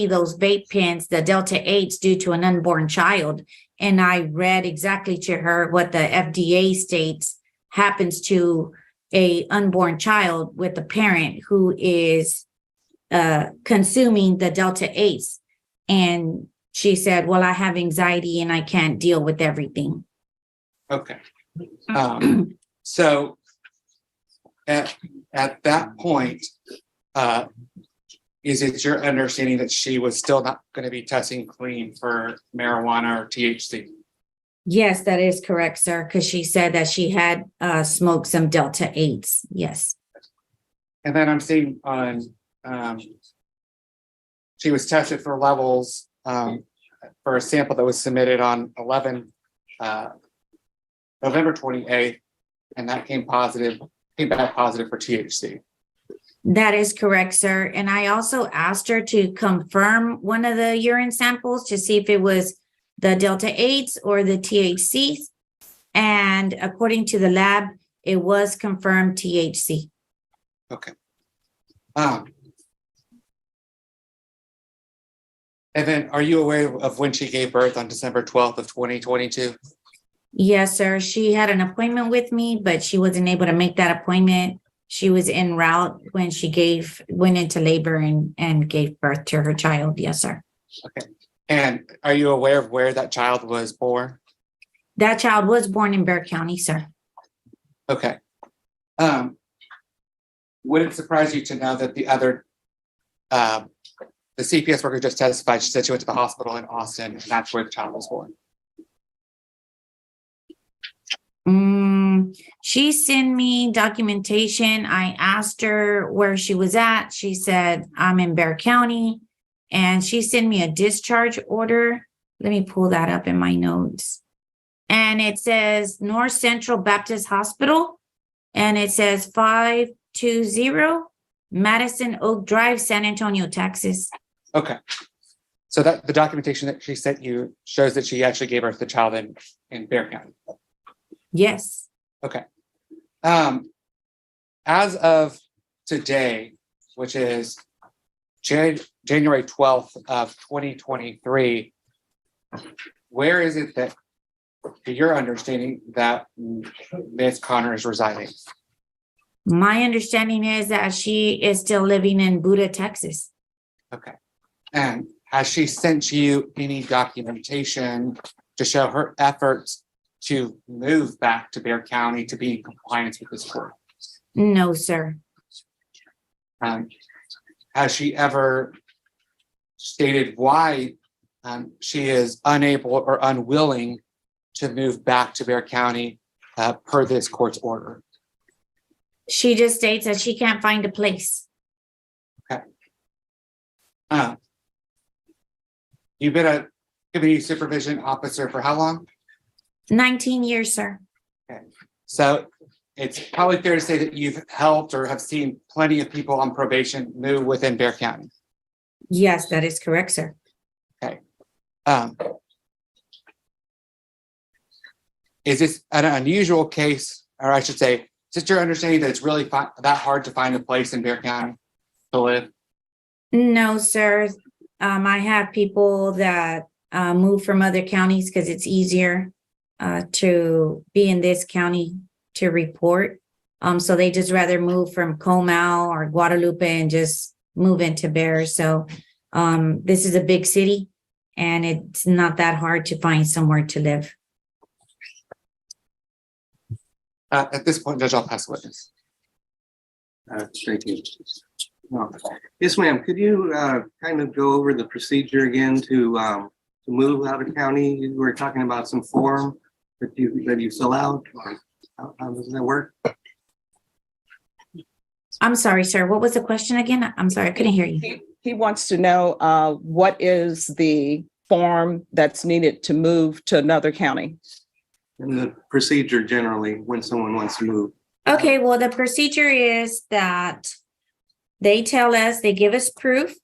those vape pens, the Delta 8s do to an unborn child? And I read exactly to her what the FDA states happens to a unborn child with a parent who is consuming the Delta 8s. And she said, well, I have anxiety and I can't deal with everything. Okay. So at that point, is it your understanding that she was still not going to be testing clean for marijuana or THC? Yes, that is correct, sir, because she said that she had smoked some Delta 8s. Yes. And then I'm seeing on, she was tested for levels for a sample that was submitted on November 28th, and that came back positive for THC. That is correct, sir. And I also asked her to confirm one of the urine samples to see if it was the Delta 8s or the THCs. And according to the lab, it was confirmed THC. Okay. And then are you aware of when she gave birth on December 12th of 2022? Yes, sir. She had an appointment with me, but she wasn't able to make that appointment. She was en route when she went into labor and gave birth to her child. Yes, sir. Okay. And are you aware of where that child was born? That child was born in Bexar County, sir. Okay. Would it surprise you to know that the other, the CPS worker just testified, she said she went to the hospital in Austin, and that's where the child was born? She sent me documentation. I asked her where she was at. She said, I'm in Bexar County. And she sent me a discharge order. Let me pull that up in my notes. And it says North Central Baptist Hospital. And it says 520 Madison Oak Drive, San Antonio, Texas. Okay. So that the documentation that she sent you shows that she actually gave birth to the child in Bexar County. Yes. Okay. As of today, which is January 12th of 2023, where is it that, to your understanding, that Ms. Connor is residing? My understanding is that she is still living in Buda, Texas. Okay. And has she sent you any documentation to show her efforts to move back to Bexar County to be in compliance with this court? No, sir. Has she ever stated why she is unable or unwilling to move back to Bexar County per this court's order? She just states that she can't find a place. Okay. You've been a community supervision officer for how long? 19 years, sir. Okay. So it's probably fair to say that you've helped or have seen plenty of people on probation move within Bexar County. Yes, that is correct, sir. Is this an unusual case, or I should say, is it your understanding that it's really that hard to find a place in Bexar County to live? No, sir. I have people that move from other counties because it's easier to be in this county to report. So they just rather move from Comal or Guadalupe and just move into Bexar. So this is a big city and it's not that hard to find somewhere to live. At this point, Judge, I'll pass the witness. Thank you. No. Yes, ma'am. Could you kind of go over the procedure again to move out of county? You were talking about some form that you fill out. How does that work? I'm sorry, sir. What was the question again? I'm sorry, I couldn't hear you. He wants to know what is the form that's needed to move to another county? And the procedure generally when someone wants to move. Okay, well, the procedure is that they tell us, they give us proof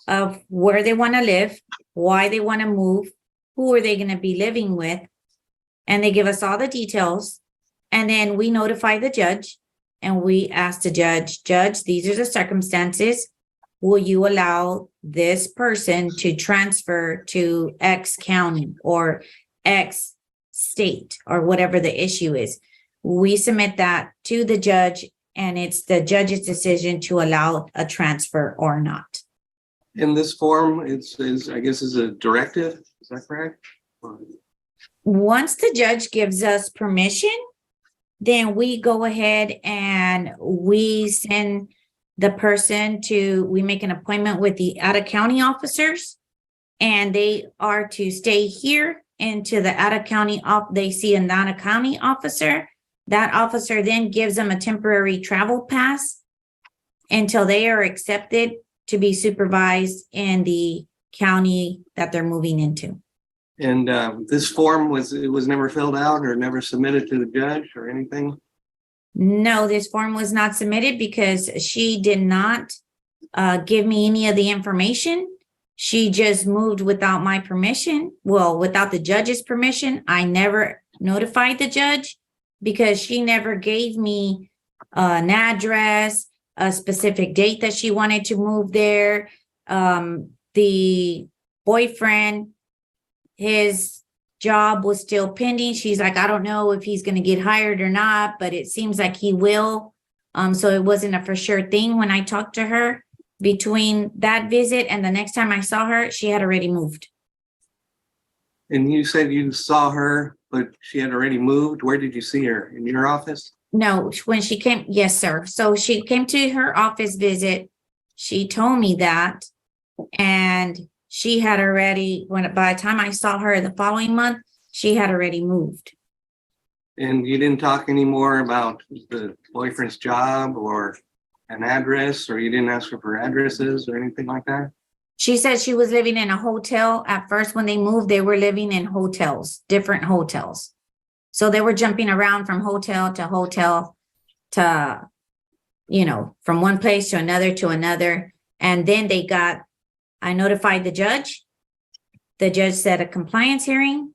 of where they want to live, why they want to move, who are they going to be living with, and they give us all the details. And then we notify the judge and we ask the judge, these are the circumstances. Will you allow this person to transfer to X county or X state or whatever the issue is? We submit that to the judge and it's the judge's decision to allow a transfer or not. In this form, I guess is a directive. Is that correct? Once the judge gives us permission, then we go ahead and we send the person we make an appointment with the out-of-county officers, and they are to stay here into the out-of-county, they see an out-of-county officer. That officer then gives them a temporary travel pass until they are accepted to be supervised in the county that they're moving into. And this form was never filled out or never submitted to the judge or anything? No, this form was not submitted because she did not give me any of the information. She just moved without my permission. Well, without the judge's permission. I never notified the judge because she never gave me an address, a specific date that she wanted to move there. The boyfriend, his job was still pending. She's like, I don't know if he's going to get hired or not, but it seems like he will. So it wasn't a for sure thing when I talked to her. Between that visit and the next time I saw her, she had already moved. And you said you saw her, but she had already moved. Where did you see her? In your office? No, when she came, yes, sir. So she came to her office visit. She told me that. And she had already, by the time I saw her the following month, she had already moved. And you didn't talk anymore about the boyfriend's job or an address, or you didn't ask her for addresses or anything like that? She said she was living in a hotel. At first, when they moved, they were living in hotels, different hotels. So they were jumping around from hotel to, from one place to another. And then I notified the judge. The judge set a compliance hearing.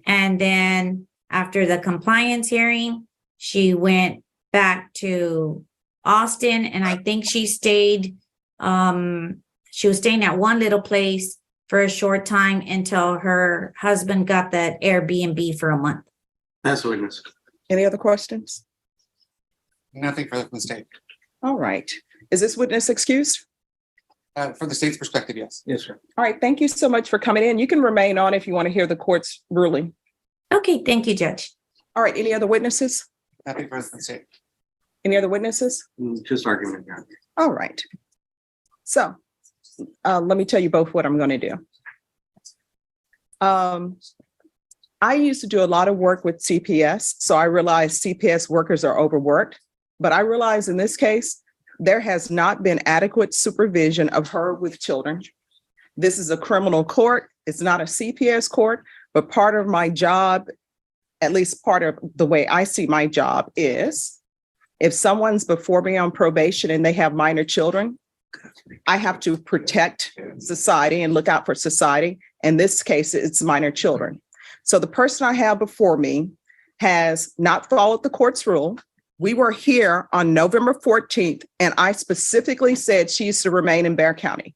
And then after the compliance hearing, she went back to Austin, and I think she stayed, she was staying at one little place for a short time until her husband got that Airbnb for a month. That's a witness. Any other questions? Nothing further from the state. All right. Is this witness excused? From the state's perspective, yes. Yes, sir. All right. Thank you so much for coming in. You can remain on if you want to hear the court's ruling. Okay, thank you, Judge. All right. Any other witnesses? Nothing further from the state. Any other witnesses? Just argument. Yeah. All right. So let me tell you both what I'm going to do. I used to do a lot of work with CPS, so I realize CPS workers are overworked, but I realize in this case, there has not been adequate supervision of her with children. This is a criminal court. It's not a CPS court, but part of my job, at least part of the way I see my job, is if someone's before me on probation and they have minor children, I have to protect society and look out for society. In this case, it's minor children. So the person I have before me has not followed the court's rule. We were here on November 14th, and I specifically said she used to remain in Bexar County.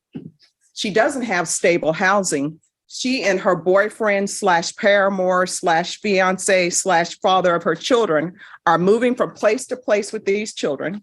She doesn't have stable housing. She and her boyfriend / paramour / fiance / father of her children are moving from place to place with these children.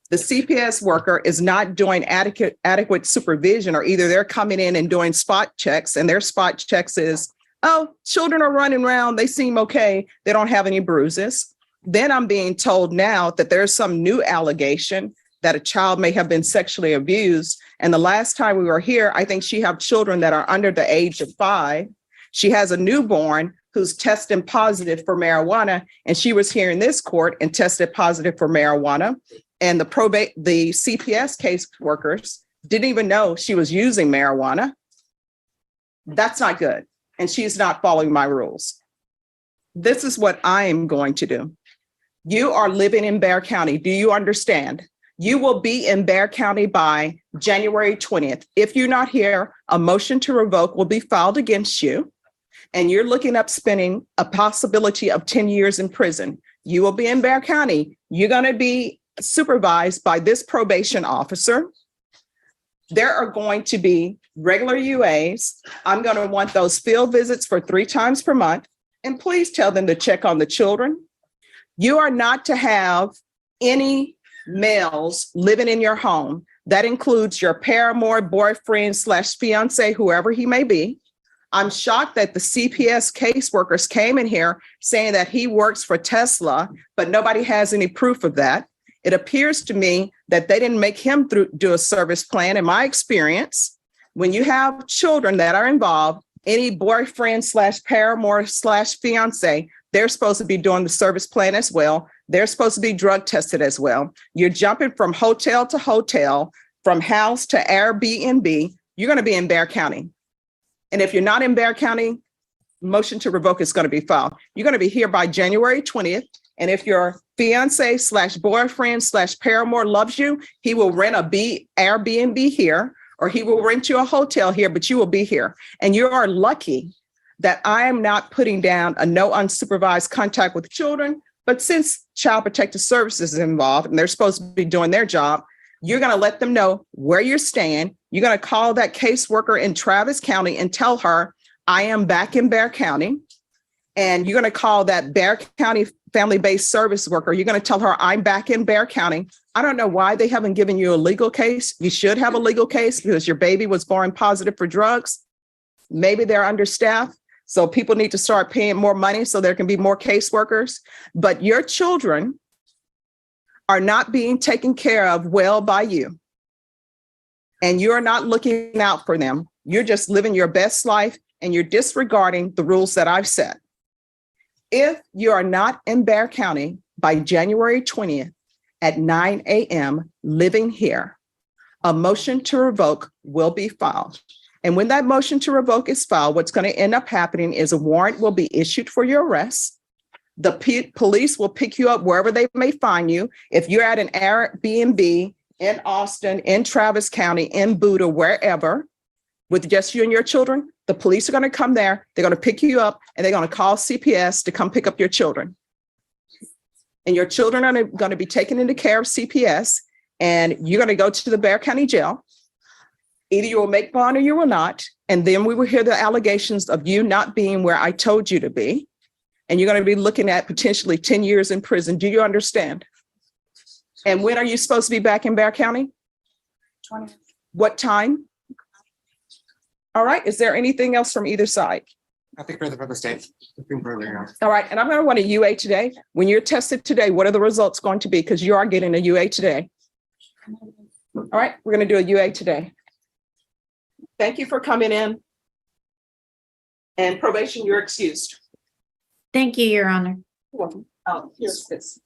The CPS worker is not doing adequate supervision, or either they're coming in and doing spot checks, and their spot checks is, oh, children are running around. They seem okay. They don't have any bruises. Then I'm being told now that there's some new allegation that a child may have been sexually abused. And the last time we were here, I think she has children that are under the age of 5. She has a newborn who's testing positive for marijuana. And she was here in this court and tested positive for marijuana. And the CPS case workers didn't even know she was using marijuana. That's not good. And she's not following my rules. This is what I am going to do. You are living in Bexar County. Do you understand? You will be in Bexar County by January 20th. If you're not here, a motion to revoke will be filed against you. And you're looking up spending a possibility of 10 years in prison. You will be in Bexar County. You're going to be supervised by this probation officer. There are going to be regular UAs. I'm going to want those field visits for 3 times per month. And please tell them to check on the children. You are not to have any males living in your home. That includes your paramour, boyfriend / fiance, whoever he may be. I'm shocked that the CPS caseworkers came in here saying that he works for Tesla, but nobody has any proof of that. It appears to me that they didn't make him do a service plan. In my experience, when you have children that are involved, Any boyfriend slash paramour slash fiance, they're supposed to be doing the service plan as well. They're supposed to be drug tested as well. You're jumping from hotel to hotel, from house to Airbnb. You're going to be in Bexar County. And if you're not in Bexar County, motion to revoke is going to be filed. You're going to be here by January 20th. And if your fiance slash boyfriend slash paramour loves you, he will rent a Airbnb here, or he will rent you a hotel here, but you will be here. And you are lucky that I am not putting down a no unsupervised contact with children. But since Child Protective Services is involved and they're supposed to be doing their job, you're going to let them know where you're staying. You're going to call that caseworker in Travis County and tell her, I am back in Bexar County. And you're going to call that Bexar County family-based service worker. You're going to tell her, I'm back in Bexar County. I don't know why they haven't given you a legal case. You should have a legal case because your baby was born positive for drugs. Maybe they're understaffed. So people need to start paying more money so there can be more caseworkers. But your children are not being taken care of well by you. And you're not looking out for them. You're just living your best life and you're disregarding the rules that I've set. If you are not in Bexar County by January 20th at 9 a.m. living here, a motion to revoke will be filed. And when that motion to revoke is filed, what's going to end up happening is a warrant will be issued for your arrest. The police will pick you up wherever they may find you. If you're at an Airbnb in Austin, in Travis County, in Buda, wherever, with just you and your children, the police are going to come there. They're going to pick you up and they're going to call CPS to come pick up your children. And your children are going to be taken into care of CPS and you're going to go to the Bexar County Jail. Either you will make bond or you will not. And then we will hear the allegations of you not being where I told you to be. And you're going to be looking at potentially 10 years in prison. Do you understand? And when are you supposed to be back in Bexar County? 20. What time? All right. Is there anything else from either side? Nothing further from the state. Nothing further, Your Honor. All right. And I'm going to want a UA today. When you're tested today, what are the results going to be? Because you are getting a UA today. All right. We're going to do a UA today. Thank you for coming in. And probation, you're excused. Thank you, Your Honor. You're welcome. Oh, here's this.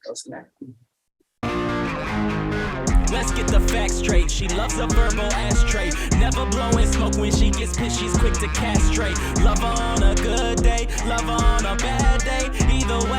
Let's get the facts straight. She loves a verbal ashtray. Never blowing smoke when she gets pissed. She's quick to castrate. Love her on a good day, love her on a bad day. Either way.